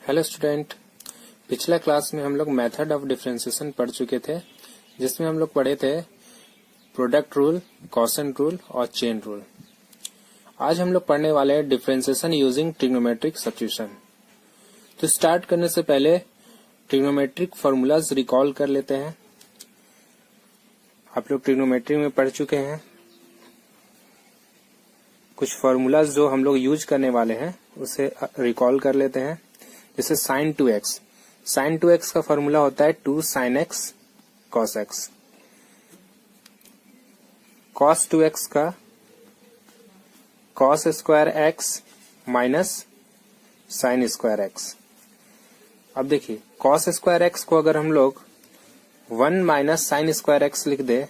Hello student, पिछला class में हम लोग मेथड ऑफ डिफरेंशिएशन पढ़ चुके थे, जिसमें हम लोग पढ़े थे प्रोडक्ट रूल, क्वोशिएंट रूल और चेन रूल। आज हम लोग पढ़ने वाले हैं डिफरेंशिएशन यूजिंग ट्रिग्नोमेट्रिक सब्स्टिट्यूशन। तो स्टार्ट करने से पहले ट्रिग्नोमेट्रिक फॉर्मूलाज रिकॉल कर लेते हैं। आप लोग ट्रिग्नोमेट्री में पढ़ चुके हैं। कुछ फॉर्मूलाज जो हम लोग यूज करने वाले हैं उसे रिकॉल कर लेते हैं। जैसे sin 2x, sin 2x का फॉर्मूला होता है 2 sin x cos x। cos 2x का cos square x minus sin square x। अब देखिए cos स्क्वायर x को अगर हम लोग 1 माइनस sin स्क्वायर x लिख दे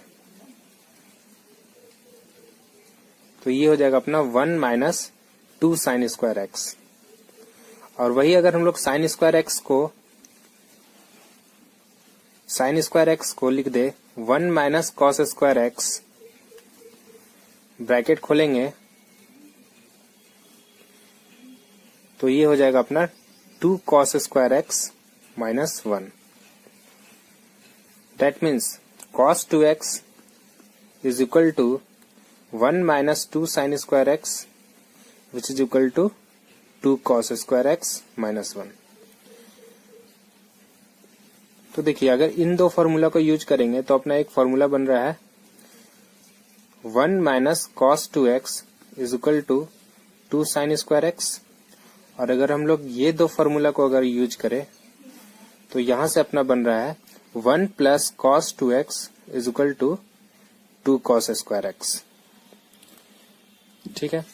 तो ये हो जाएगा अपना 1 माइनस 2 sin स्क्वायर x। और वही अगर हम लोग sin स्क्वायर x को लिख दे 1 minus cos square x, bracket खोलेंगे तो ये हो जाएगा अपना 2 cos square x minus 1। That means cos 2x is equal to 1 minus 2 sin square x which is equal to 2 cos square x minus 1। तो देखिए अगर इन दो फॉर्मूला को यूज करेंगे तो अपना एक फॉर्मूला बन रहा है 1 minus cos 2x is equal to 2 sin square x। और अगर हम लोग ये दो फॉर्मूला को अगर यूज करें तो यहां से अपना बन रहा है 1 plus cos 2x is equal to 2 cos square x। ठीक है,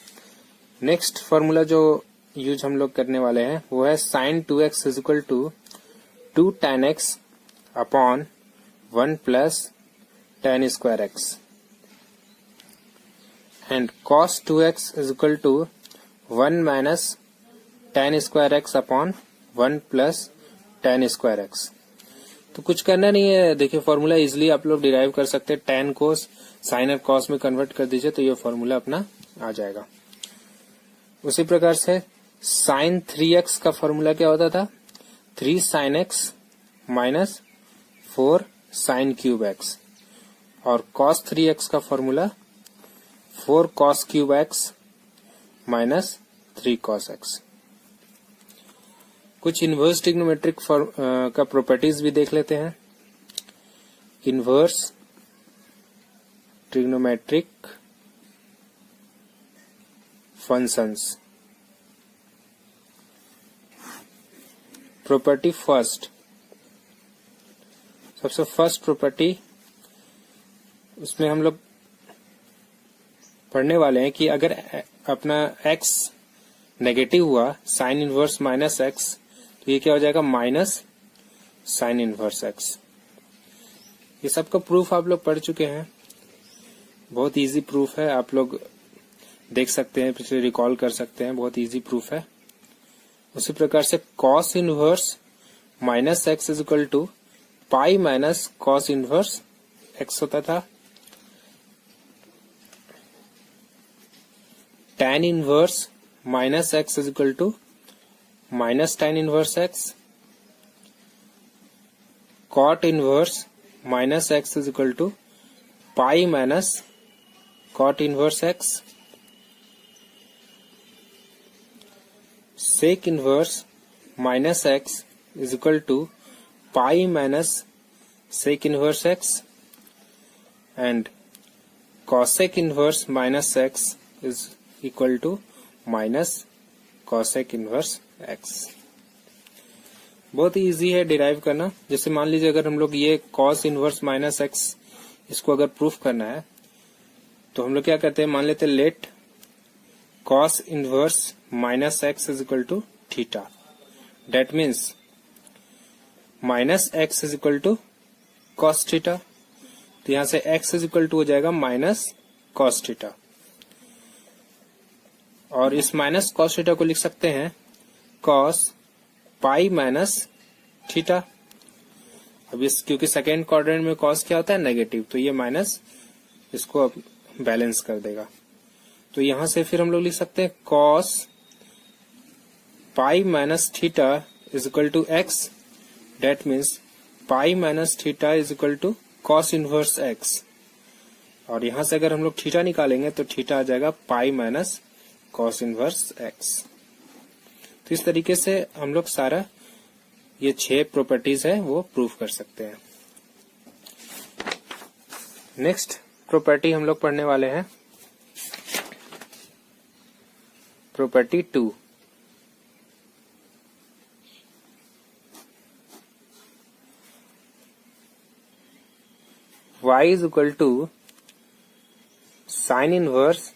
नेक्स्ट फॉर्मूला जो यूज हम लोग करने वाले हैं वो है sin 2x is equal to 2 tan x upon 1 plus tan square x and cos 2x is equal to 1 minus tan square x upon 1 plus tan square x। तो कुछ करना नहीं है, देखिए फॉर्मूला इजिली आप लोग डिराइव कर सकते हैं। tan को sin और cos में कन्वर्ट कर दीजिए तो ये फॉर्मूला अपना आ जाएगा। उसी प्रकार से sin 3x का फॉर्मूला क्या होता था 3 sin x minus 4 sin cube x। और cos 3x का formula 4 cos cube x minus 3 cos x। कुछ इनवर्स ट्रिग्नोमेट्रिक का प्रॉपर्टीज भी देख लेते हैं। Inverse trigonometric functions. Property first, सबसे फर्स्ट प्रॉपर्टी उसमें हम लोग पढ़ने वाले हैं कि अगर अपना x नेगेटिव हुआ साइन इनवर्स माइनस x तो ये क्या हो जाएगा माइनस साइन इनवर्स x। ये सबका प्रूफ आप लोग पढ़ चुके हैं, बहुत इजी प्रूफ है, आप लोग देख सकते हैं, पिछले रिकॉल कर सकते हैं, बहुत इजी प्रूफ है। उसी प्रकार से cos inverse minus x is equal to pi minus cos inverse x होता था। tan inverse minus x is equal to minus tan inverse x। cot inverse minus x is equal to pi minus cot inverse x। sec inverse minus x is equal to pi minus sec inverse x and cosec inverse minus x is equal to minus cosec inverse x। बहुत ही easy है derive करना। जैसे मान लीजिए अगर हम लोग ये cos इनवर्स माइनस x इसको अगर प्रूफ करना है तो हम लोग क्या करते हैं, मान लेते हैं let cos inverse minus x is equal to theta. That means minus x is equal to cos theta. तो यहां से x इज इक्वल टू हो जाएगा माइनस cos थीटा। और इस माइनस cos थीटा को लिख सकते हैं cos पाई माइनस थीटा। अब इस क्योंकि सेकेंड क्वाड्रेंट में cos क्या होता है नेगेटिव, तो ये माइनस इसको अब बैलेंस कर देगा। तो यहां से फिर हम लोग लिख सकते हैं cos pi minus theta is equal to x, that means pi minus theta is equal to cos inverse x. और यहां से अगर हम लोग थीटा निकालेंगे तो थीटा आ जाएगा pi minus cos inverse x. तो इस तरीके से हम लोग सारा ये 6 प्रॉपर्टीज है वो प्रूव कर सकते हैं। नेक्स्ट प्रॉपर्टी हम लोग पढ़ने वाले हैं property 2। y is equal to sine inverse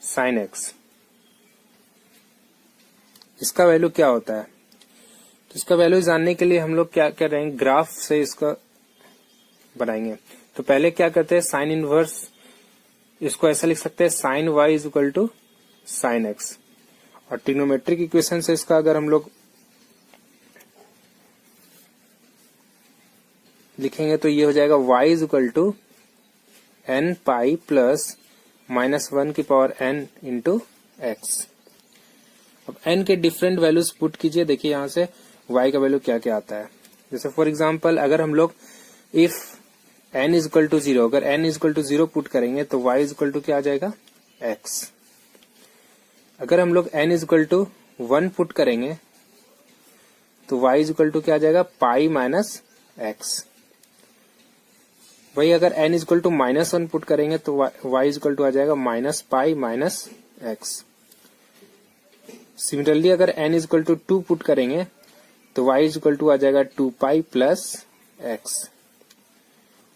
sine x. इसका वैल्यू क्या होता है? तो इसका वैल्यू जानने के लिए हम लोग क्या कर रहे हैं, ग्राफ से इसका बनाएंगे। तो पहले क्या करते हैं, साइन इनवर्स, इसको ऐसा लिख सकते हैं sine y is equal to sine x. और ट्रिग्नोमेट्रिक इक्वेशन से इसका अगर हम लोग लिखेंगे तो ये हो जाएगा y is equal to n pi plus -1 की पावर n इंटू एक्स। अब n के डिफरेंट वैल्यूज पुट कीजिए, देखिए यहां से y का वैल्यू क्या क्या आता है। जैसे फॉर एग्जांपल अगर हम लोग if n is equal to 0, अगर n is equal to 0 put करेंगे तो y इज इक्वल टू क्या आ जाएगा, x। अगर हम लोग n is equal to 1 put करेंगे तो y इज इक्वल टू क्या आ जाएगा, पाई माइनस एक्स। वही अगर n is equal to -1 put करेंगे तो y इज इक्वल टू आ जाएगा minus pi minus x. Similarly अगर n is equal to 2 put करेंगे तो y इज इक्वल टू आ जाएगा 2 पाई प्लस एक्स।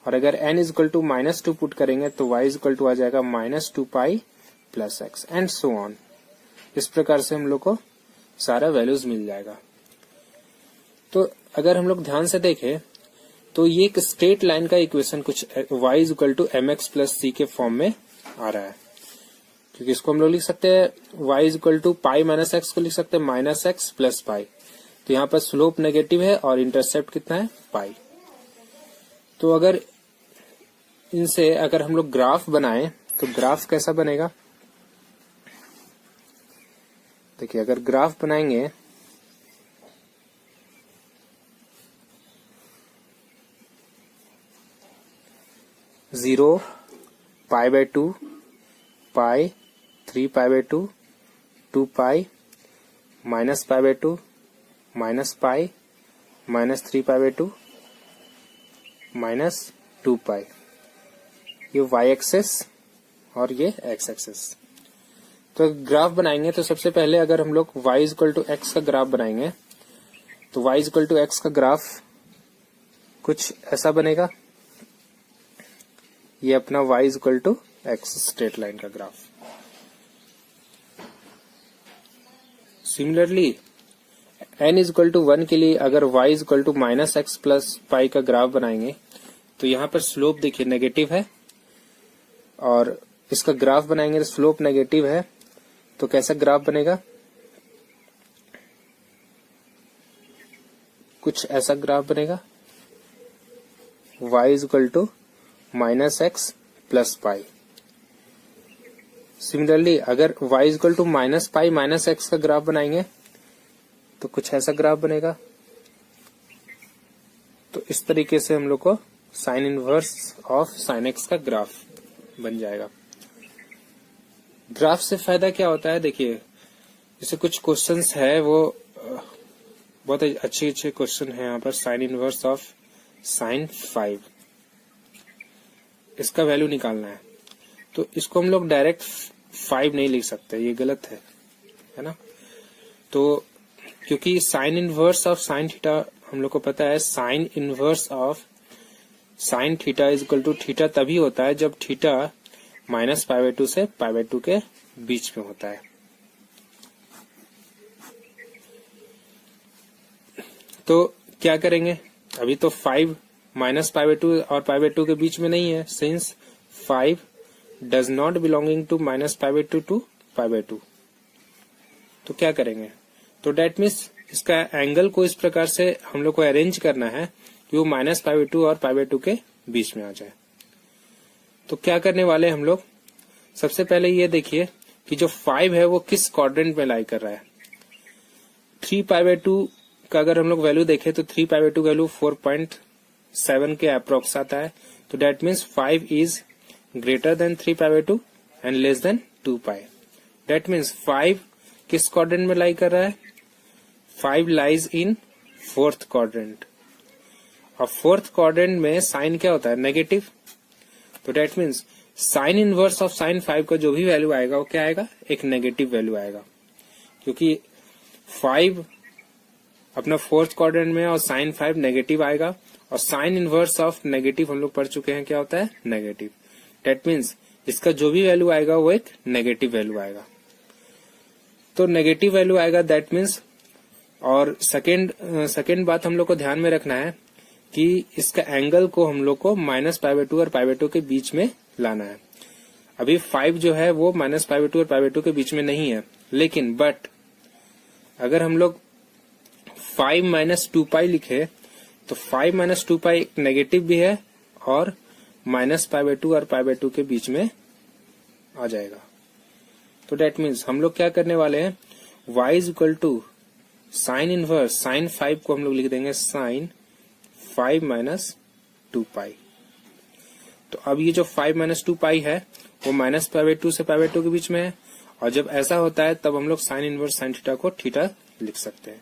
और अगर n is equal to -2 put करेंगे तो y इज इक्वल टू आ जाएगा -2 pi plus x and so on. इस प्रकार से हम लोग को सारा वैल्यूज मिल जाएगा। तो अगर हम लोग ध्यान से देखें तो ये एक स्ट्रेट लाइन का इक्वेशन कुछ y is equal to mx plus c के फॉर्म में आ रहा है, क्योंकि इसको हम लोग लिख सकते हैं y is equal to pi minus x को लिख सकते हैं माइनस एक्स प्लस पाई। तो यहाँ पर स्लोप नेगेटिव है और इंटरसेप्ट कितना है, पाई। तो अगर इनसे अगर हम लोग ग्राफ बनाएं तो ग्राफ कैसा बनेगा, देखिए अगर ग्राफ बनाएंगे 0 पाई by 2 pi 3 pi by 2 2 pi minus pi by 2 minus pi minus 3 pi by 2 minus 2 पाई। ये y एक्सेस और ये x एक्सेस। तो ग्राफ बनाएंगे तो सबसे पहले अगर हम लोग y is equal to X का ग्राफ बनाएंगे तो y is equal to X का ग्राफ कुछ ऐसा बनेगा। ये अपना y is equal to X straight line का graph. Similarly n is equal to 1 के लिए अगर y is equal to minus x plus pi का ग्राफ बनाएंगे तो यहाँ पर स्लोप देखिए नेगेटिव है और इसका ग्राफ बनाएंगे तो स्लोप नेगेटिव है। तो कैसा ग्राफ बनेगा, कुछ ऐसा ग्राफ बनेगा y is equal to minus x plus pi. Similarly अगर y is equal to minus pi minus x का ग्राफ बनाएंगे तो कुछ ऐसा ग्राफ बनेगा। तो इस तरीके से हम लोग को sign inverse of sine x का ग्राफ बन जाएगा। ग्राफ से फायदा क्या होता है, देखिए जैसे कुछ क्वेश्चंस है वो बहुत अच्छे अच्छे क्वेश्चन है यहाँ पर। साइन इनवर्स ऑफ साइन 5, इसका वैल्यू निकालना है तो इसको हम लोग डायरेक्ट 5 नहीं लिख सकते, ये गलत है ना। तो क्योंकि sine inverse of sine theta हम लोग को पता है, sine inverse of sine theta is equal to theta तभी होता है जब थीटा माइनस पाई बाय 2 से पाई बाय 2 के बीच में होता है। तो क्या करेंगे, अभी तो 5 माइनस पाई बाय 2 और पाई बाय 2 के बीच में नहीं है, since 5 does not belonging to minus pi by 2 to pi by 2। तो क्या करेंगे, तो डेट मीन्स इसका एंगल को इस प्रकार से हम लोग को अरेंज करना है कि वो माइनस पाई बाय 2 और पाई बाय 2 के बीच में आ जाए। तो क्या करने वाले हम लोग, सबसे पहले ये देखिए कि जो 5 है वो किस क्वाड्रेंट में लाई कर रहा है। 3 पाई बाय 2 का अगर हम लोग वैल्यू देखें तो 3π/2 वैल्यू 4.7 के अप्रोक्स आता है। तो that means 5 is greater than 3π/2 and less than 2π। That means 5 किस क्वाड्रेंट में लाई कर रहा है? 5 लाइज इन फोर्थ क्वाड्रेंट, और फोर्थ क्वाड्रेंट में साइन क्या होता है? नेगेटिव। तो that means sine inverse of sine 5 का जो भी वैल्यू आएगा वो क्या आएगा? एक नेगेटिव वैल्यू आएगा, क्योंकि 5 अपना फोर्थ क्वाड्रेंट में और साइन 5 नेगेटिव आएगा, और साइन इनवर्स ऑफ नेगेटिव हम लोग पढ़ चुके हैं क्या होता है? नेगेटिव। डेट मीन्स इसका जो भी वैल्यू आएगा वो एक नेगेटिव वैल्यू आएगा। तो नेगेटिव वैल्यू आएगा, दैट मीन्स। और सेकेंड बात हम लोग को ध्यान में रखना है कि इसका एंगल को हम लोग को -π/2 और π/2 के बीच में लाना है। अभी 5 जो है वो -π/2 और π/2 के बीच में नहीं है, लेकिन बट अगर हम लोग 5 - 2π लिखे तो 5 - 2π एक नेगेटिव भी है और -π/2 और π/2 के बीच में आ जाएगा। तो डेट मीन्स हम लोग क्या करने वाले हैं? y is equal to sine inverse sine 5 को हम लोग लिख देंगे साइन 5 - 2π। तो अब ये जो 5 - 2π है वो -π/2 से π/2 के बीच में है, और जब ऐसा होता है तब हम लोग साइन इनवर्स साइन थीटा को थीटा लिख सकते हैं।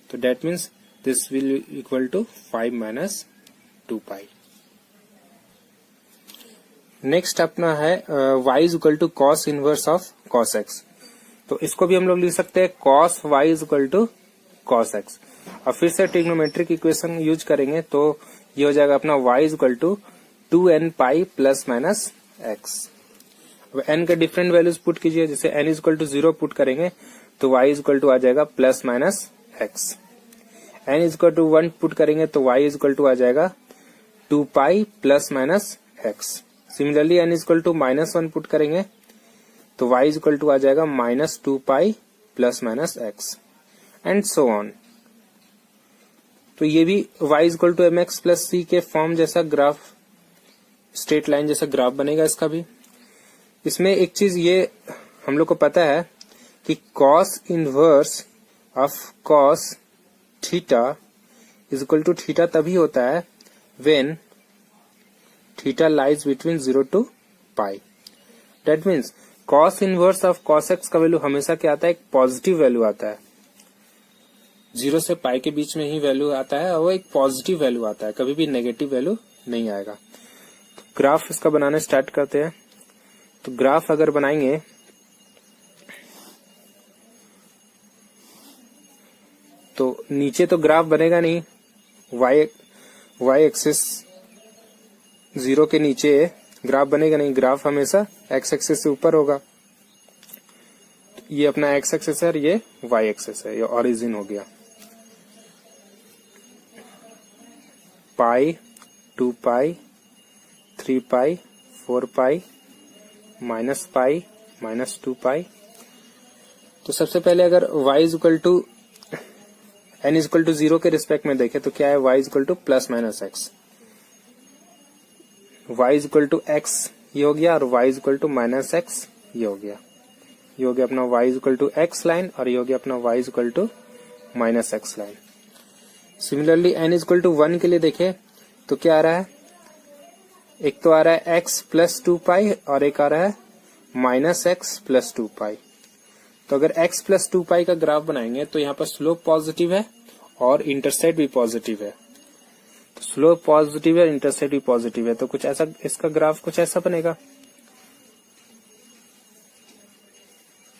तो that means this will equal to 5 - 2π। Next अपना है y is equal to cos inverse of cos x। तो इसको भी हम लोग लिख सकते हैं cos y is equal to cos x। और फिर से ट्रिग्नोमेट्रिक इक्वेशन यूज करेंगे तो ये हो जाएगा अपना y is equal to 2nπ plus minus x। अब n के डिफरेंट वैल्यूज पुट कीजिए, जैसे n is equal to 0 put करेंगे तो y इज इक्वल टू आ जाएगा plus minus x। n is equal to 1 put करेंगे तो y इज इक्वल टू आ जाएगा 2π plus minus x। Similarly n is equal to -1 put करेंगे तो y इज इक्वल टू आ जाएगा -2π plus minus x, and so on. तो ये भी y is equal to mx plus c के फॉर्म जैसा ग्राफ, स्ट्रेट लाइन जैसा ग्राफ बनेगा इसका भी। इसमें एक चीज ये हम लोग को पता है कि cos inverse of cos theta is equal to theta तभी होता है when theta lies between 0 to π। That means cos inverse of cos x का वैल्यू हमेशा क्या आता है? एक पॉजिटिव वैल्यू आता है। 0 से π के बीच में ही वैल्यू आता है और वो एक पॉजिटिव वैल्यू आता है, कभी भी नेगेटिव वैल्यू नहीं आएगा। तो ग्राफ इसका बनाना स्टार्ट करते हैं। तो ग्राफ अगर बनाएंगे तो नीचे तो ग्राफ बनेगा नहीं, y एक्सिस 0 के नीचे ग्राफ बनेगा नहीं, ग्राफ हमेशा x एक्सिस से ऊपर होगा। ये अपना x एक्सिस है और ये y एक्सिस है, ये ओरिजिन हो गया। π 2π 3π 4π -π -2π। तो सबसे पहले अगर y is equal to n is equal to 0 के रिस्पेक्ट में देखें तो क्या है? y is equal to plus minus x। y is equal to x ये हो गया और y is equal to minus x ये हो गया। ये हो गया अपना y is equal to x line और ये हो गया अपना y is equal to minus x line. Similarly n is equal to 1 के लिए देखें तो क्या आ रहा है? एक तो आ रहा है x प्लस 2π और एक आ रहा है माइनस x प्लस 2π। तो अगर x प्लस 2π का ग्राफ बनाएंगे तो यहाँ पर स्लोप पॉजिटिव है और इंटरसेप्ट भी पॉजिटिव है। तो स्लोप पॉजिटिव है, इंटरसेप्ट भी पॉजिटिव है, तो कुछ ऐसा इसका ग्राफ कुछ ऐसा बनेगा।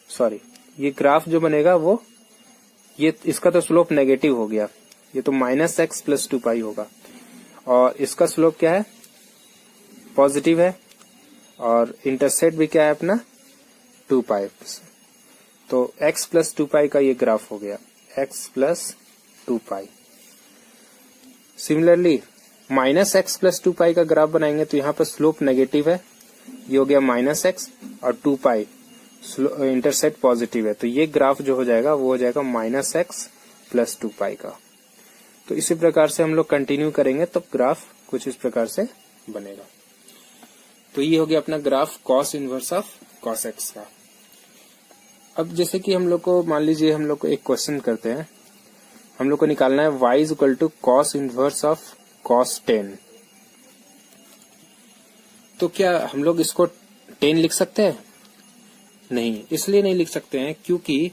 सॉरी, ये ग्राफ जो बनेगा वो ये इसका तो स्लोप नेगेटिव हो गया, ये तो माइनस x प्लस 2π होगा, और इसका स्लोप क्या है? पॉजिटिव है, और इंटरसेप्ट भी क्या है अपना? 2π। तो x प्लस 2π का ये ग्राफ हो गया, x plus 2π। Similarly minus x plus 2π का ग्राफ बनाएंगे तो यहाँ पर स्लोप नेगेटिव है, ये हो गया माइनस x, और 2π इंटरसेप्ट पॉजिटिव है, तो ये ग्राफ जो हो जाएगा वो हो जाएगा माइनस x प्लस 2π का। तो इसी प्रकार से हम लोग कंटिन्यू करेंगे तो ग्राफ कुछ इस प्रकार से बनेगा। तो ये हो गया अपना graph cos inverse of cos x का। अब जैसे कि हम लोग को मान लीजिए हम लोग को एक क्वेश्चन करते हैं, हम लोग को निकालना है y is equal to cos inverse of cos 10। तो क्या हम लोग इसको 10 लिख सकते हैं? नहीं, इसलिए नहीं लिख सकते हैं क्योंकि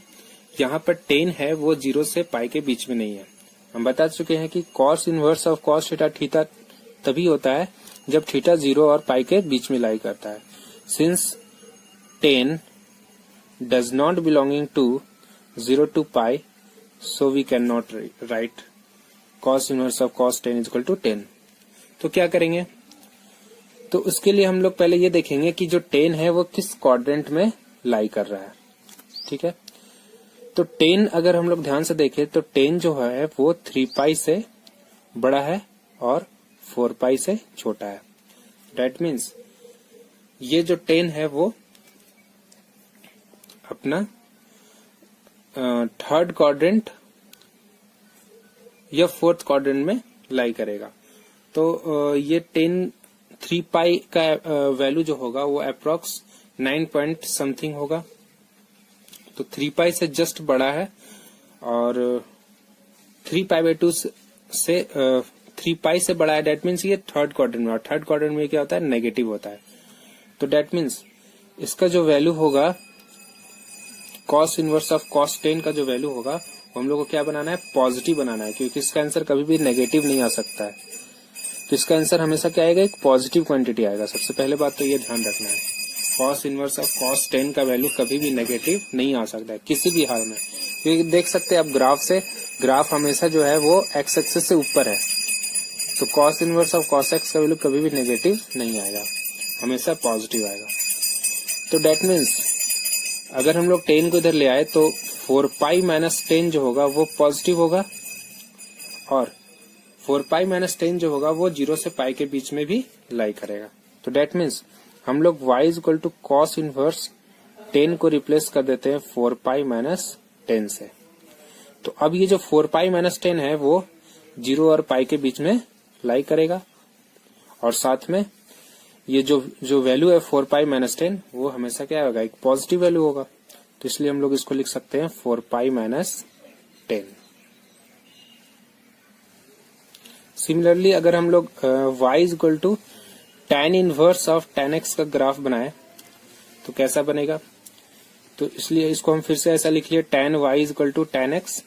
यहाँ पर 10 है वो 0 से पाई के बीच में नहीं है। हम बता चुके हैं कि cos inverse of cos theta तभी होता है जब थीटा 0 और पाई के बीच में लाई करता है। सिंस 10 डज नॉट बिलोंगिंग टू 0 to pi, so we cannot write cos inverse of cos 10 is equal to 10। तो क्या करेंगे? तो उसके लिए हम लोग पहले ये देखेंगे कि जो 10 है वो किस क्वाड्रेंट में लाई कर रहा है। ठीक है, तो 10 अगर हम लोग ध्यान से देखें तो 10 जो है वो 3 पाई से बड़ा है और 4 पाई से छोटा है। डेट मीन्स ये जो 10 है वो अपना थर्ड क्वाड्रेंट या फोर्थ क्वाड्रेंट में लाई करेगा। तो ये 3 पाई का वैल्यू जो होगा वो अप्रोक्स 9 पॉइंट समथिंग होगा। तो 3 पाई से जस्ट बड़ा है और 3 पाई बाई 2 से 3 पाई से बड़ा है। डेट मीन्स ये थर्ड क्वाड्रेंट में, और थर्ड क्वाड्रेंट में क्या होता है? नेगेटिव होता है। तो डेट मीन्स इसका जो वैल्यू होगा कॉस इनवर्स ऑफ कॉस 10 का जो वैल्यू होगा वो हम लोग को क्या बनाना है? पॉजिटिव बनाना है, क्योंकि इसका आंसर कभी भी नेगेटिव नहीं आ सकता है। तो इसका आंसर हमेशा क्या आएगा? एक पॉजिटिव क्वांटिटी आएगा। सबसे पहले बात तो ये ध्यान रखना है, कॉस इनवर्स ऑफ कॉस 10 का वैल्यू कभी भी नेगेटिव नहीं आ सकता है किसी भी हाल में। क्योंकि देख सकते हैं आप ग्राफ से, ग्राफ हमेशा जो है वो एक्स एक्सिस से ऊपर है। तो cos inverse of cos x का वैल्यू कभी भी नेगेटिव नहीं आएगा, हमेशा पॉजिटिव आएगा। तो डेट मीन्स अगर हम लोग 10 को इधर ले आए तो 4 पाई माइनस 10 जो होगा वो पॉजिटिव होगा, और 4 पाई माइनस 10 जो होगा वो 0 से पाई के बीच में भी लाई करेगा। तो डेट मीन्स हम लोग y is equal to cos inverse 10 को रिप्लेस कर देते हैं 4 पाई माइनस 10 से। तो अब ये जो 4 पाई माइनस 10 है वो 0 और पाई के बीच में लाई करेगा, और साथ में ये जो वैल्यू है 4 पाई माइनस 10 वो हमेशा क्या होगा? एक पॉजिटिव वैल्यू होगा। तो इसलिए हम लोग इसको लिख सकते हैं 4 पाई माइनस 10। सिमिलरली अगर हम लोग y is equal to tan inverse of tan x का ग्राफ बनाए तो कैसा बनेगा? तो इसलिए इसको हम फिर से ऐसा लिख लिए, tan y is equal to tan x,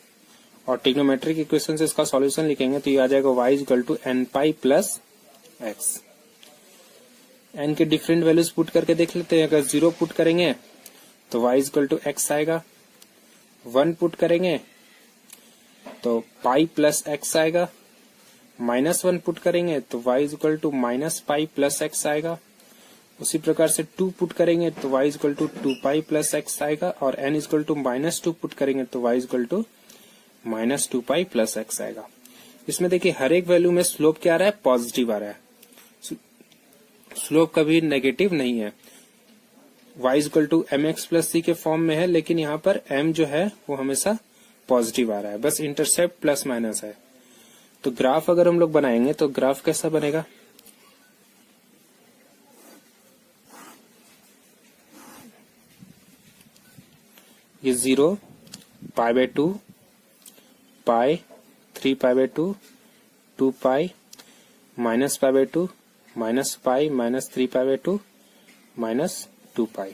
और ट्रिग्नोमेट्रिक इक्वेशन से इसका सॉल्यूशन लिखेंगे तो ये आ जाएगा y is equal to n pi plus x। n के डिफरेंट वैल्यूज पुट करके देख लेते हैं। अगर 0 पुट करेंगे तो y is equal to x आएगा, 1 पुट करेंगे तो पाई प्लस x आएगा, -1 पुट करेंगे तो y is equal to minus pi plus x आएगा। उसी प्रकार से 2 पुट करेंगे तो y is equal to 2 pi plus x आएगा, और n is equal to -2 put करेंगे तो y is equal to -2 pi plus x आएगा। इसमें देखिए हर एक वैल्यू में स्लोप क्या आ रहा है? पॉजिटिव आ रहा है, स्लोप कभी नेगेटिव नहीं है। y is equal to mx plus c के फॉर्म में है, लेकिन यहाँ पर m जो है वो हमेशा पॉजिटिव आ रहा है, बस इंटरसेप्ट प्लस माइनस है। तो ग्राफ अगर हम लोग बनाएंगे तो ग्राफ कैसा बनेगा? ये 0 पाई by 2 pi 3 pi by 2 2 pi minus pi by 2 minus pi minus 3 pi by 2 minus 2 pi.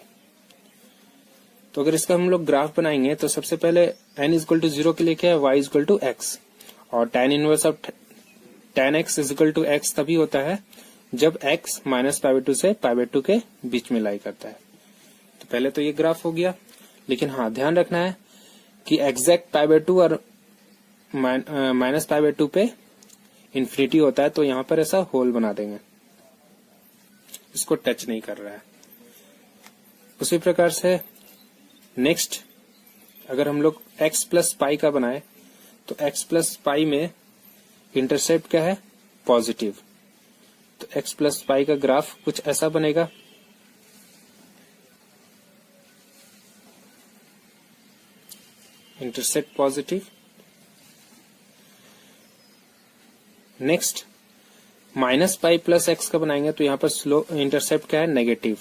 तो अगर इसका हम लोग ग्राफ बनाएंगे तो सबसे पहले n इज इक्वल टू 0 के लिए क्या है? y is equal to x, और tan inverse of tan x is equal to x तभी होता है जब x माइनस पाई बाय 2 से पाई बाय 2 के बीच में लाई करता है। तो पहले तो ये ग्राफ हो गया, लेकिन हाँ ध्यान रखना है कि एग्जैक्ट पाई बाय 2 और माइनस पाई बाय 2 पे इन्फिनिटी होता है, तो यहाँ पर ऐसा होल बना देंगे, इसको टच नहीं कर रहा है। उसी प्रकार से नेक्स्ट अगर हम लोग x प्लस पाई का बनाए तो x प्लस पाई में इंटरसेप्ट क्या है? पॉजिटिव। तो x प्लस पाई का ग्राफ कुछ ऐसा बनेगा, intercept positive. Next minus pi plus x का बनाएंगे तो यहाँ पर स्लो इंटरसेप्ट क्या है? नेगेटिव।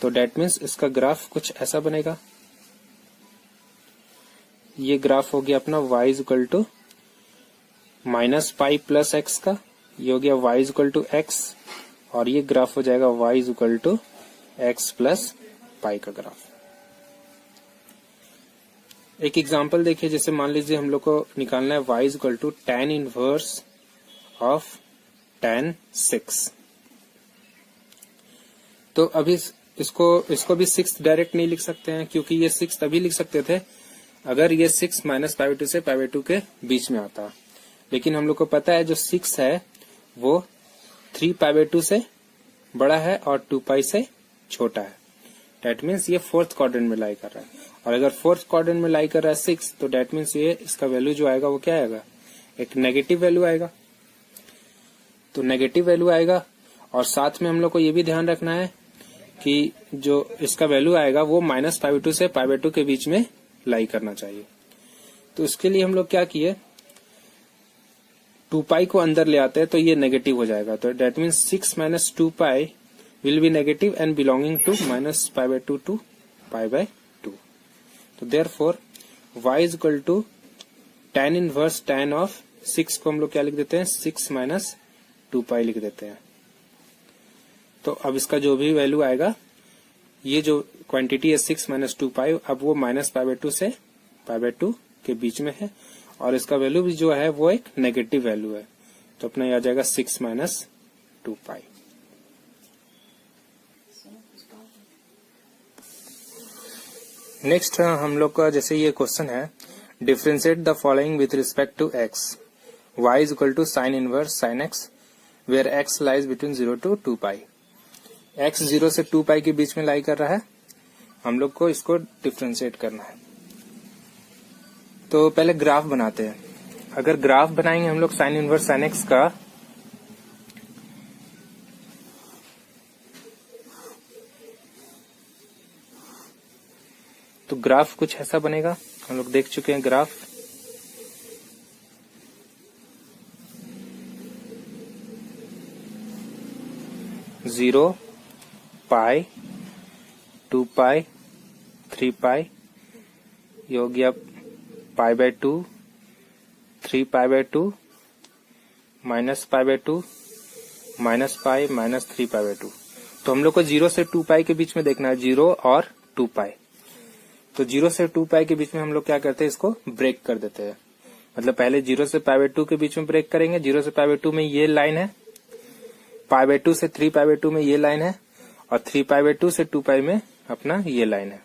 तो डेट मीन्स इसका ग्राफ कुछ ऐसा बनेगा। ये ग्राफ हो गया अपना y is equal to minus pi plus x का, ये हो गया y is equal to x, और ये ग्राफ हो जाएगा y is equal to x plus pi का ग्राफ। एक एग्जांपल देखिए, जैसे मान लीजिए हम लोग को निकालना है y is equal to tan inverse of tan 6। तो अभी इसको भी 6 डायरेक्ट नहीं लिख सकते हैं, क्योंकि ये 6 तभी लिख सकते थे अगर ये 6 माइनस पाई बाई 2 से पाई बाई 2 के बीच में आता। लेकिन हम लोग को पता है जो 6 है वो 3 पाई बाई 2 से बड़ा है और 2 पाई से छोटा है। डेट मीन्स ये फोर्थ क्वाड्रेंट में लाई कर रहा है, और अगर फोर्थ क्वाड्रेंट में लाई कर रहा है 6, तो डेट मीन्स ये इसका वैल्यू जो आएगा वो क्या आएगा, एक नेगेटिव वैल्यू आएगा। तो नेगेटिव वैल्यू आएगा, और साथ में हम लोग को ये भी ध्यान रखना है कि जो इसका वैल्यू आएगा वो माइनस पाई बाई 2 से पाई बाई 2 के बीच में लाई करना चाहिए। तो इसके लिए हम लोग क्या किए, 2 पाई को अंदर ले आते हैं तो ये नेगेटिव हो जाएगा। तो that means 6 minus 2 pi will be negative and belonging to minus pi by 2 to pi by 2। तो therefore y is equal to tan inverse tan of 6 को हम लोग क्या लिख देते हैं, 6 माइनस 2 पाई लिख देते हैं। तो अब इसका जो भी वैल्यू आएगा, ये जो क्वांटिटी है 6 माइनस 2 पाई, अब वो माइनस पाई बाई 2 से पाई बाई 2 के बीच में है, और इसका वैल्यू भी जो है वो एक नेगेटिव वैल्यू है। तो अपना ये आ जाएगा 6 माइनस 2 पाई। नेक्स्ट हम लोग का जैसे ये क्वेश्चन है, differentiate the following with respect to x, y is equal to sine inverse sine x where x lies between 0 to 2 pi. x 0 से 2 पाई के बीच में लाई कर रहा है, हम लोग को इसको डिफरेंशिएट करना है। तो पहले ग्राफ बनाते हैं। अगर ग्राफ बनाएंगे हम लोग साइन इनवर्स साइन एक्स का, तो ग्राफ कुछ ऐसा बनेगा, हम लोग देख चुके हैं ग्राफ। जीरो, पाई, 2 पाई, 3 पाई, ये हो गया पाई by 2, 3 pi by 2, minus pi by 2, minus pi, minus 3 pi by 2। तो हम लोग को 0 से 2 पाई के बीच में देखना है, 0 और 2 पाई। तो 0 से 2 पाई के बीच में हम लोग क्या करते हैं, इसको ब्रेक कर देते हैं। मतलब पहले 0 से पाई बाई 2 के बीच में ब्रेक करेंगे। 0 से पाई बाई 2 में ये लाइन है, पाई बाई 2 से 3 पाई बाई 2 में ये लाइन है, और 3 पाई बाई 2 से 2 पाई में अपना ये लाइन है।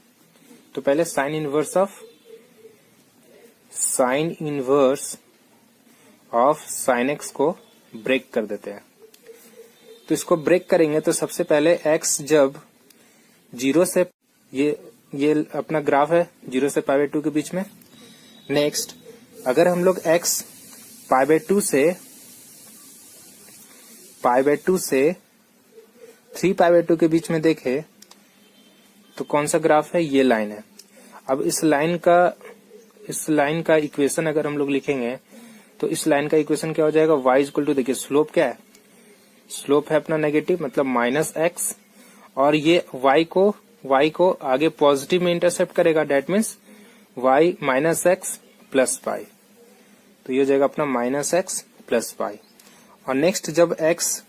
तो पहले sign inverse of sine x को ब्रेक कर देते हैं। तो इसको ब्रेक करेंगे तो सबसे पहले x जब 0 से ये अपना ग्राफ है 0 से पाई बाई 2 के बीच में। नेक्स्ट अगर हम लोग x पाई बाई 2 से 3 पाई बाई 2 के बीच में देखे तो कौन सा ग्राफ है, ये लाइन है। अब इस लाइन का इक्वेशन अगर हम लोग लिखेंगे तो इस लाइन का इक्वेशन क्या हो जाएगा, y इक्वल टू, देखिए स्लोप क्या है, स्लोप है अपना नेगेटिव मतलब माइनस एक्स, और ये y को आगे पॉजिटिव में इंटरसेप्ट करेगा। Date means y minus x plus पाई, तो ये हो जाएगा अपना माइनस एक्स प्लस पाई। और नेक्स्ट जब x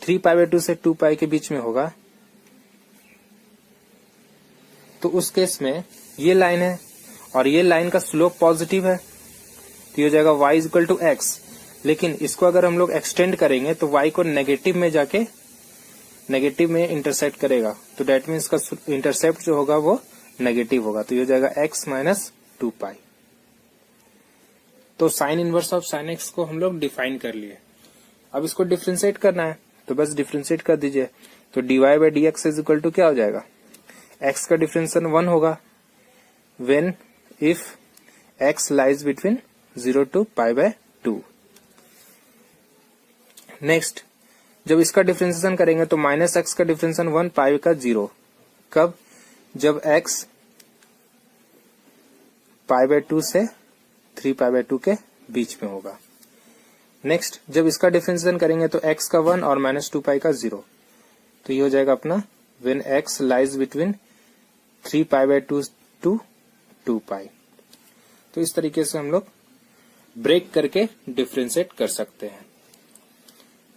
3 पाई बाई 2 से 2 पाई के बीच में होगा तो उस केस में ये लाइन है और ये लाइन का स्लोप पॉजिटिव है, तो ये हो जाएगा y is equal to x. लेकिन इसको अगर हम लोग एक्सटेंड करेंगे तो y को नेगेटिव में जाके नेगेटिव में इंटरसेप्ट करेगा, तो डेट मीन्स का इंटरसेप्ट जो होगा वो नेगेटिव होगा, तो ये हो जाएगा x माइनस 2 पाई। तो sign inverse of sine x को हम लोग डिफाइन कर लिए। अब इसको डिफ्रेंशिएट करना है तो बस डिफ्रेंशिएट कर दीजिए। तो dy by d x is equal to क्या हो जाएगा, x का डिफरेंशिएशन 1 होगा when if x lies between 0 to pi by 2। Next जब इसका डिफरेंशिएशन करेंगे तो माइनस एक्स का डिफरेंशिएशन 1 पाई का 0, कब, जब x पाई बाय 2 से 3 पाई बाय 2 के बीच में होगा। नेक्स्ट जब इसका डिफरेंशिएशन करेंगे तो x का 1 और माइनस 2 पाई का 0, तो ये हो जाएगा अपना when x lies between 3 pi by 2 to 2 pi. तो इस तरीके से हम लोग ब्रेक करके डिफरेंशिएट कर सकते हैं।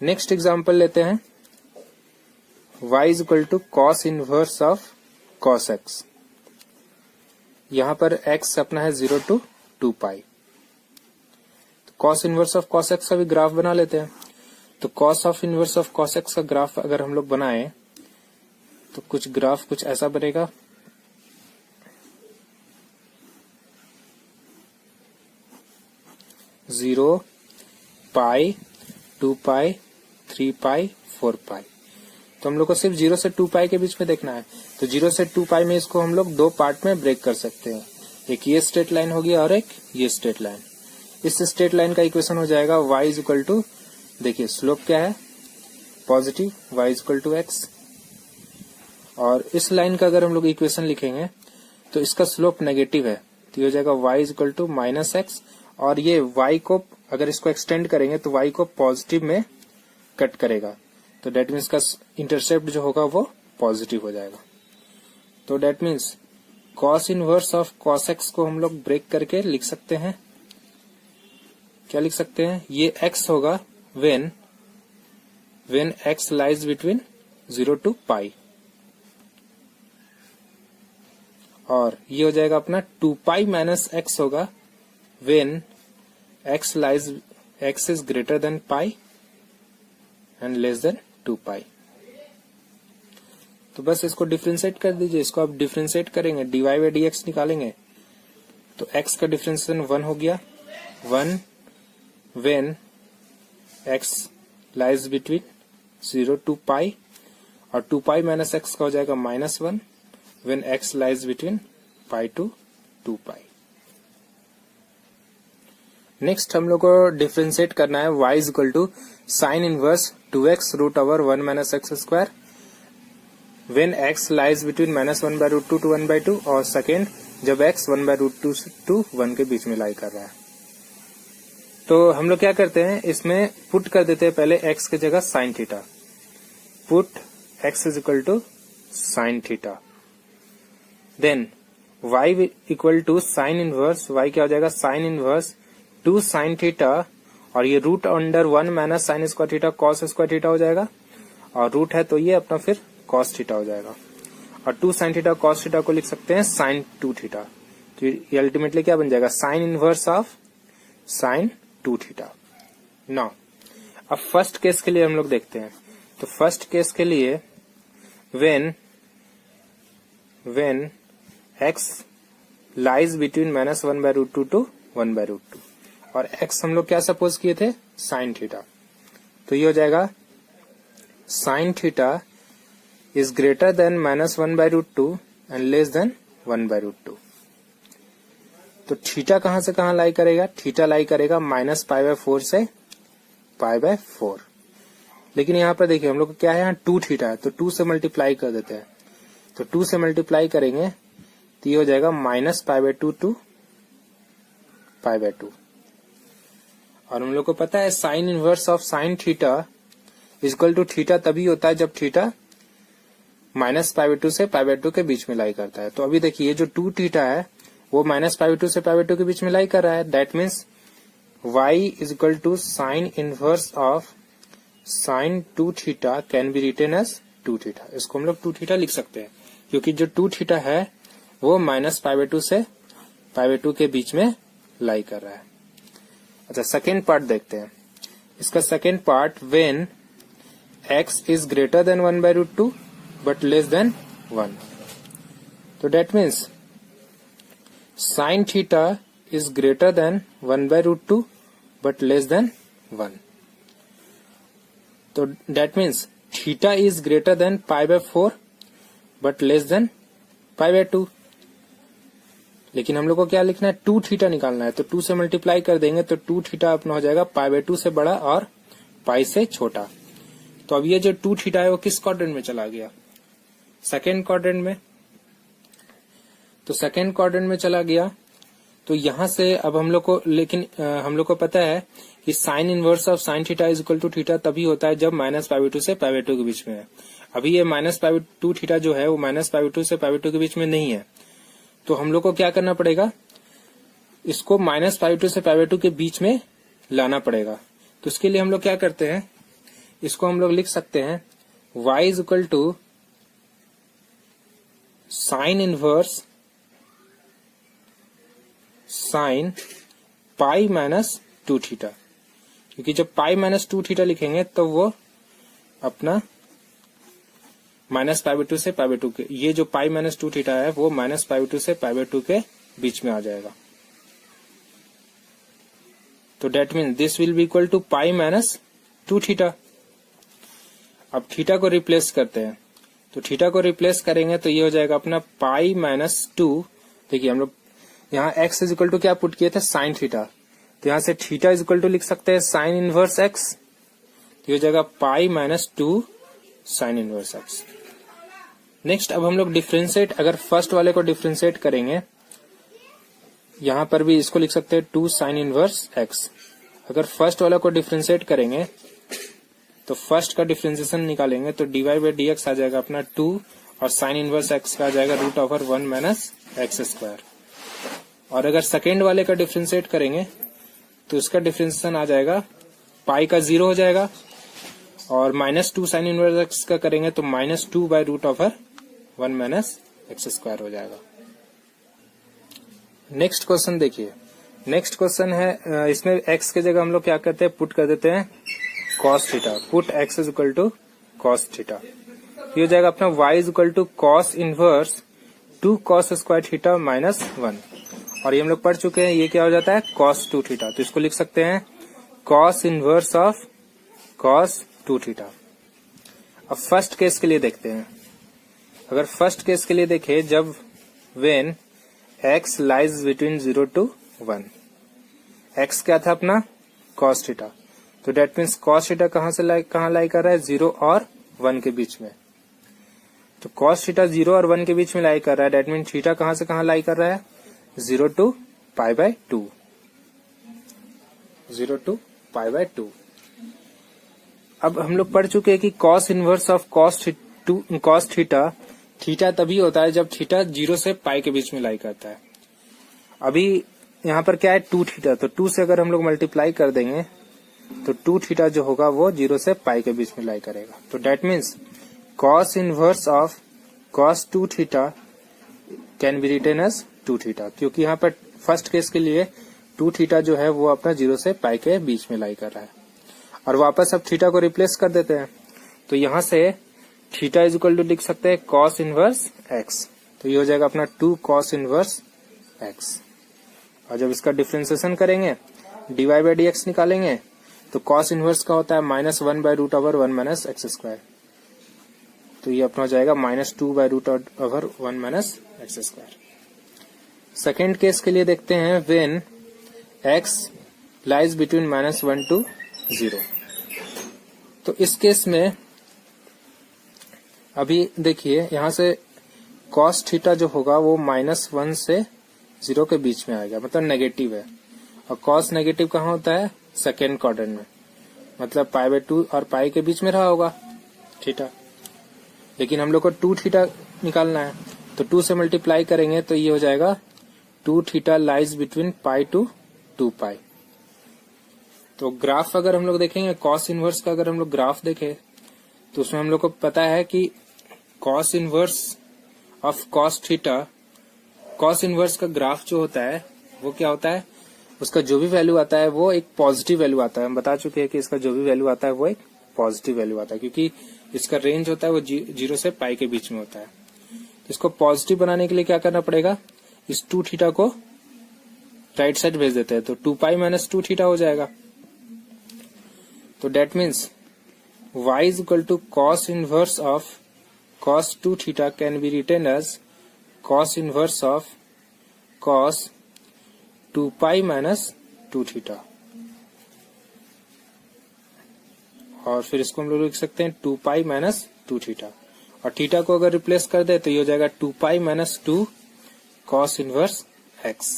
नेक्स्ट एग्जांपल लेते हैं, y is equal to cos inverse of cos x। यहां पर x अपना है 0 to 2 pi. Cos inverse of cos x का भी ग्राफ बना लेते हैं। तो cos of inverse of cos x का ग्राफ अगर हम लोग बनाएं तो ग्राफ कुछ ऐसा बनेगा। Zero, pi, 2 pi, 3 pi, 4 pi. तो हम लोग को सिर्फ 0 से 2 पाई के बीच में देखना है। तो 0 से 2 पाई में इसको हम लोग दो पार्ट में ब्रेक कर सकते हैं। एक ये स्ट्रेट लाइन होगी और एक ये स्ट्रेट लाइन। इस स्ट्रेट लाइन का इक्वेशन हो जाएगा y इज इक्वल टू, देखिए स्लोप क्या है, positive, y is equal to x. और इस लाइन का अगर हम लोग इक्वेशन लिखेंगे तो इसका स्लोप नेगेटिव है, तो ये हो जाएगा y is equal to minus x. और ये y को अगर इसको एक्सटेंड करेंगे तो y को पॉजिटिव में कट करेगा, तो डेट मीन्स का इंटरसेप्ट जो होगा वो पॉजिटिव हो जाएगा। तो that means cos inverse of cos x को हम लोग ब्रेक करके लिख सकते हैं। क्या लिख सकते हैं, ये x होगा when x lies between 0 to पाई, और ये हो जाएगा अपना 2 पाई माइनस x होगा when x is greater than pi and less than 2 pi. तो बस इसको डिफरेंशिएट कर दीजिए। इसको आप डिफरेंशिएट करेंगे, dy बाई dx निकालेंगे तो x का डिफरेंशिएशन 1 हो गया। 1 when x lies between 0 to पाई, और 2 पाई माइनस एक्स का हो जाएगा -1 when x lies between pi to 2 pi. Next हम लोग को डिफरेंशिएट करना है y is equal to sine inverse 2x root over 1 minus x square when x lies between -1 by root 2 to 1 by 2, और second जब x 1 by रूट 2 to 1 के बीच में लाई कर रहा है। तो हम लोग क्या करते हैं, इसमें पुट कर देते हैं पहले x की जगह sine theta. Put x is equal to sine theta, then y equal to sine inverse, y क्या हो जाएगा साइन इनवर्स 2 साइन थीटा, और ये root under 1 minus sine square theta cos square theta हो जाएगा, और रूट है तो ये अपना फिर कॉस थीटा हो जाएगा। और 2 साइन थीटा कॉस थीटा को लिख सकते हैं साइन 2 थीटा। तो ये अल्टीमेटली क्या बन जाएगा, sign inverse of sine 2 theta. Now अब फर्स्ट केस के लिए हम लोग देखते हैं। तो फर्स्ट केस के लिए when x lies between -1 by root 2 to 1 by root 2, और x हम लोग क्या सपोज किए थे, साइन थीटा। तो ये हो जाएगा sine theta is greater than -1 by root 2 and less than 1 by root 2। तो थीटा कहां से कहां लाई करेगा, थीटा लाई करेगा -π/4 से π/4। लेकिन यहाँ पर देखिए हम लोग क्या है, यहाँ 2 थीटा है तो 2 से मल्टीप्लाई कर देते हैं। तो 2 से मल्टीप्लाई करेंगे तो ये हो जाएगा -π/2 to π/2। और हम लोग को पता है sine inverse of sine theta equal to theta तभी होता है जब थीटा -π/2 से π/2 के बीच में लाई करता है। तो अभी देखिए जो 2 थीटा है वो -π/2 से π/2 के बीच में लाई कर रहा है। That means y is equal to sine inverse of sine 2 theta can be written as 2 theta. इसको हम लोग 2 थीटा लिख सकते हैं क्योंकि जो 2 थीटा है वो -π/2 से π/2 के बीच में लाई कर रहा है। अच्छा सेकेंड पार्ट देखते हैं। इसका second part when x is greater than 1 by root 2 but less than 1। तो that means sine theta is greater than 1 by root 2 but less than 1। तो that means theta is greater than π/4 but less than π/2। लेकिन हम लोग को क्या लिखना है, 2 theta निकालना है। तो 2 से मल्टीप्लाई कर देंगे तो 2 थीटा अपना हो जाएगा π/2 से बड़ा और पाई से छोटा। तो अब ये जो 2 थीटा है वो किस क्वाड्रेंट में चला गया, सेकेंड क्वाड्रेंट में। तो सेकेंड क्वाड्रेंट में चला गया। तो यहां से अब हम लोग को, लेकिन हम लोग को पता है कि sine inverse of sine theta is equal to theta तभी होता है जब -π/2 से π/2 के बीच में है। अभी ये -π/2 थीटा जो है वो -π/2 से π/2 के बीच में नहीं है। तो हम लोग को क्या करना पड़ेगा, इसको माइनस पाई टू से पाई बाय टू के बीच में लाना पड़ेगा। तो इसके लिए हम लोग क्या करते हैं, इसको हम लोग लिख सकते हैं y is equal to sine inverse sine pi minus two theta, क्योंकि जब पाई माइनस टू थीटा लिखेंगे तो वो अपना माइनस पाई बाय टू से पाई बाय टू के, ये जो पाई माइनस टू थीटा है वो माइनस पाई बाय टू से पाई बाय टू के बीच में आ जाएगा। तो that mean this will be equal to pi minus two theta. अब थीटा को रिप्लेस करते हैं, तो थीटा को रिप्लेस करेंगे तो ये हो जाएगा अपना पाई माइनस टू। देखिए हम लोग यहाँ x इज इक्वल टू क्या पुट किए थे, साइन थीटा, तो यहाँ से थीटा इज इक्वल टू लिख सकते हैं साइन इनवर्स x, तो ये हो जाएगा पाई minus two sine inverse x। Next अब हम लोग डिफ्रेंशिएट, अगर फर्स्ट वाले को डिफ्रेंशिएट करेंगे, यहां पर भी इसको लिख सकते हैं टू साइन इनवर्स x। अगर फर्स्ट वाला को डिफ्रेंशिएट करेंगे तो फर्स्ट का डिफ्रेंशिएशन निकालेंगे तो dy बाई डी एक्स आ जाएगा अपना 2 और साइन इनवर्स x का आ जाएगा root over 1 minus x square. और अगर सेकेंड वाले का डिफ्रेंशिएट करेंगे तो इसका डिफ्रेंशिएशन आ जाएगा पाई का 0 हो जाएगा, और minus two sine inverse x का करेंगे तो minus two by root over 1 minus x square हो जाएगा। नेक्स्ट क्वेश्चन देखिए, नेक्स्ट क्वेश्चन है, इसमें x के जगह हम लोग क्या करते हैं, पुट कर देते हैं cos theta, put x is equal to cos theta. ये हो जाएगा अपना y is equal to cos inverse 2 cos square theta minus 1, और ये हम लोग पढ़ चुके हैं, ये क्या हो जाता है cos 2 थीटा। तो इसको लिख सकते हैं cos inverse of cos 2 theta. अब फर्स्ट केस के लिए देखते हैं, अगर फर्स्ट केस के लिए देखें, जब when x lies between 0 to 1, x क्या था अपना cos थीटा, तो डेट मीन्स cos थीटा कहां से कहां लाई कर रहा है, 0 और 1 के बीच में। तो cos थीटा 0 और 1 के बीच में लाई कर रहा है, डेट मीन थीटा कहां से कहां लाई कर रहा है, 0 to pi by 2, 0 to pi by 2। अब हम लोग पढ़ चुके हैं कि cos inverse of cos theta, theta तभी होता है जब थीटा 0 से पाई के बीच में लाई करता है। अभी यहाँ पर क्या है 2 थीटा, तो 2 से अगर हम लोग मल्टीप्लाई कर देंगे तो 2 थीटा जो होगा वो 0 से पाई के बीच में लाई करेगा। तो that means cos inverse of cos 2 theta can be written as 2 theta, क्योंकि यहाँ पर फर्स्ट केस के लिए 2 थीटा जो है वो अपना 0 से पाई के बीच में लाई कर रहा है। और वापस अब थीटा को रिप्लेस कर देते हैं, तो यहाँ से थीटा इज इक्वल टू लिख सकते हैं cos इनवर्स x, तो ये हो जाएगा अपना 2 cos इनवर्स x। और जब इसका डिफ्रेंसिएशन करेंगे dy बाई डी एक्स निकालेंगे तो cos इनवर्स का होता है minus 1 by root over 1 minus x square, तो ये अपना हो जाएगा minus 2 by root over 1 minus x square. Second case के लिए देखते हैं, when x lies between minus 1 to 0, तो इस केस में अभी देखिए यहाँ से cos थीटा जो होगा वो माइनस 1 से 0 के बीच में आएगा, मतलब नेगेटिव है, और cos नेगेटिव कहाँ होता है, सेकेंड क्वाड्रेंट में, मतलब पाई बाय 2 और पाई के बीच में रहा होगा थीटा, लेकिन हम लोग को 2 थीटा निकालना है, तो 2 से मल्टीप्लाई करेंगे तो ये हो जाएगा 2 theta lies between pi to 2 pi. तो ग्राफ अगर हम लोग देखेंगे cos इनवर्स का, अगर हम लोग ग्राफ देखें तो उसमें हम लोग को पता है कि cos inverse of cos theta, cos inverse का ग्राफ जो होता है वो क्या होता है, उसका जो भी वैल्यू आता है वो एक पॉजिटिव वैल्यू आता है। हम बता चुके हैं कि इसका जो भी वैल्यू आता है वो एक पॉजिटिव वैल्यू आता है, क्योंकि इसका रेंज होता है वो 0 से पाई के बीच में होता है। तो इसको पॉजिटिव बनाने के लिए क्या करना पड़ेगा, इस 2 थीटा को राइट साइड भेज देते हैं, तो 2 पाई माइनस 2 थीटा हो जाएगा। तो that means y is equal to cos inverse of cos 2 theta can be written as cos inverse of cos 2 pi minus 2 theta, और फिर इसको हम लोग लिख सकते हैं 2 pi minus 2 theta, और थीटा को अगर रिप्लेस कर दे तो ये हो जाएगा 2 pi minus 2 cos inverse x।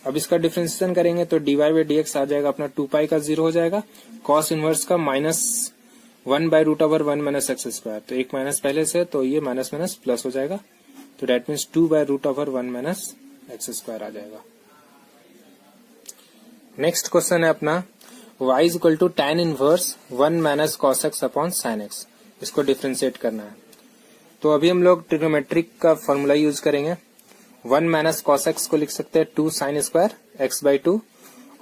अब इसका डिफरेंशिएशन करेंगे तो dy बाई डी एक्स आ जाएगा अपना 2 पाई का 0 हो जाएगा, cos इनवर्स का minus 1 by root over 1 minus x square, तो एक माइनस पहले से, तो ये माइनस माइनस प्लस हो जाएगा, तो that means 2 by root over 1 minus x square आ जाएगा। नेक्स्ट क्वेश्चन है अपना y is equal to tan inverse 1 minus cos x upon sin x। इसको डिफ्रेंशिएट करना है। तो अभी हम लोग ट्रिग्नोमेट्रिक का फॉर्मूला यूज करेंगे। 1 माइनस cos x को लिख सकते हैं 2 sin स्क्वायर x बाई 2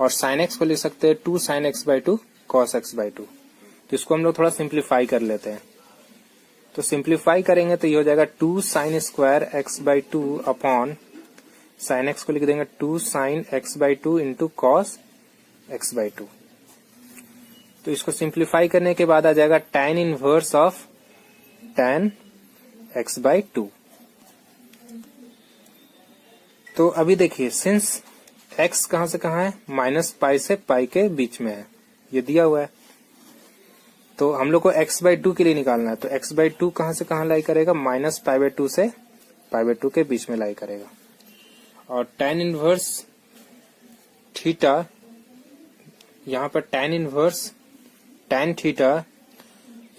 और sin x को लिख सकते हैं 2 sin x by 2 cos x by 2। तो इसको हम लोग थोड़ा सिंप्लीफाई कर लेते हैं। तो सिंप्लीफाई करेंगे तो ये हो जाएगा 2 sin square x by 2 upon sin x को लिख देंगे 2 sin x by 2 into cos x by 2। तो इसको सिंप्लीफाई करने के बाद आ जाएगा tan inverse of tan x by 2। तो अभी देखिए सिंस x कहां से कहां है, माइनस पाई से पाई के बीच में है, ये दिया हुआ है। तो हम लोग को x बाई 2 के लिए निकालना है। तो x बाई 2 कहां से कहां लाई करेगा, माइनस पाई बाई 2 से पाई बाई 2 के बीच में लाई करेगा। और tan इनवर्स थीटा, यहाँ पर tan inverse tan theta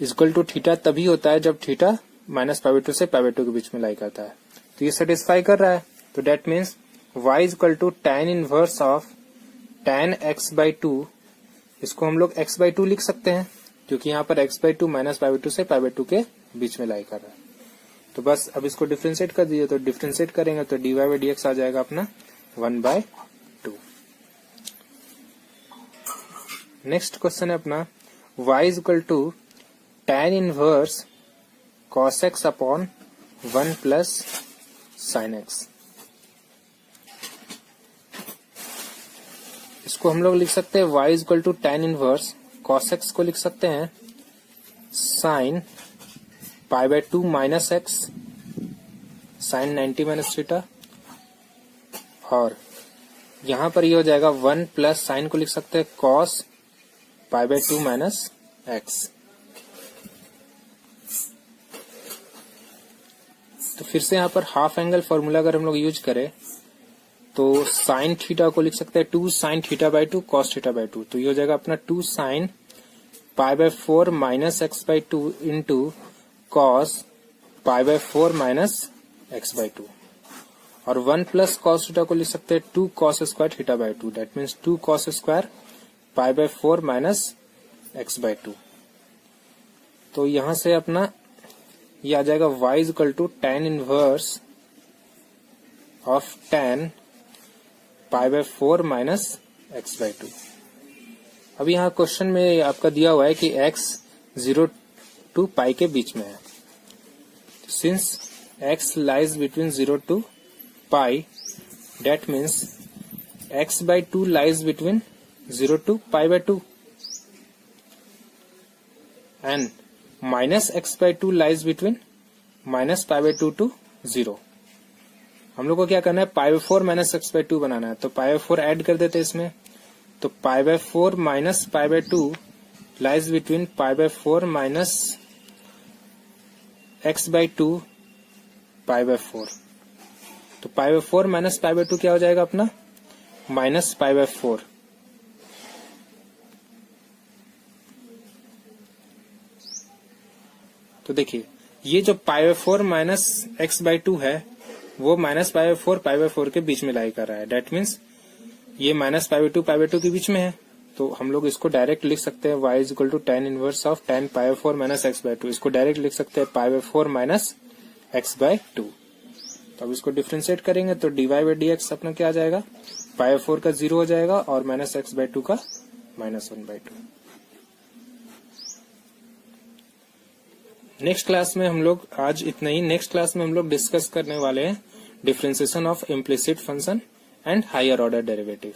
equal to theta तभी होता है जब थीटा माइनस पाई बाई 2 से पाई बाई 2 के बीच में लाई करता है। तो ये सेटिस्फाई कर रहा है। तो that means y is equal to tan inverse of tan x by 2। इसको हम लोग x बाई 2 लिख सकते हैं क्योंकि यहाँ पर x by 2 minus pi by 2 से पाई बाई 2 के बीच में लाई कर रहा है। तो बस अब इसको डिफ्रेंशिएट कर दीजिए। तो डिफ्रेंशिएट करेंगे तो dy बाई dx आ जाएगा अपना 1 बाई 2। नेक्स्ट क्वेश्चन है अपना y is equal to tan inverse cos x upon 1 plus sin x। इसको हम लोग लिख सकते हैं y is equal to tan inverse cos x को लिख सकते हैं sin pi by 2 minus x sin 90 minus theta. और यहां पर ये हो जाएगा 1 प्लस साइन को लिख सकते हैं cos pi by 2 minus x। तो फिर से यहाँ पर हाफ एंगल फॉर्मूला अगर हम लोग यूज करें तो साइन थीटा को लिख सकते हैं 2 sine theta by 2 cos theta by 2। तो ये हो जाएगा अपना 2 sine pi by 4 minus x by 2 into cos pi by 4 minus x by 2। और 1 प्लस कॉस थीटा को लिख सकते हैं 2 cos square theta by 2। That means 2 cos square pi by 4 minus x by 2। तो यहां से अपना ये आ जाएगा y is equal to tan inverse of tan pi by 4 minus x by 2। अब यहाँ क्वेश्चन में आपका दिया हुआ है कि x 0 टू पाई के बीच में है। Since x lies between 0 to pi, that means x by 2 lies between 0 to pi by 2 and minus x by 2 lies between minus pi by 2 to 0। हम लोग को क्या करना है, pi by 4 minus x by 2 बनाना है। तो पाई बाई 4 ऐड कर देते हैं इसमें। तो पाई by 4 minus pi by 2 lies between pi by 4 minus x by 2 pi by 4। तो पाई बाई 4 माइनस पाई बाई 2 क्या हो जाएगा अपना, माइनस पाई बाई 4। तो देखिए ये जो पाई बाई 4 माइनस एक्स बाई 2 है वो माइनस पाई बाई 4 के बीच में लाई कर रहा है। डेट मीन्स ये माइनस पाई बाई 2 के बीच में है। तो हम लोग इसको डायरेक्ट लिख सकते हैं y is equal to tan inverse of tan pi by 4 minus x by 2। इसको डायरेक्ट लिख सकते हैं pi by 4 minus x by 2। तो अब इसको डिफ्रेंशिएट करेंगे तो dy बाई dx अपना क्या आ जाएगा, पाई बाई 4 का 0 हो जाएगा और माइनस एक्स बाई 2 का माइनस 1 बाई 2। नेक्स्ट क्लास में हम लोग आज इतना ही। नेक्स्ट क्लास में हम लोग डिस्कस करने वाले हैं differentiation of implicit function and higher order derivative.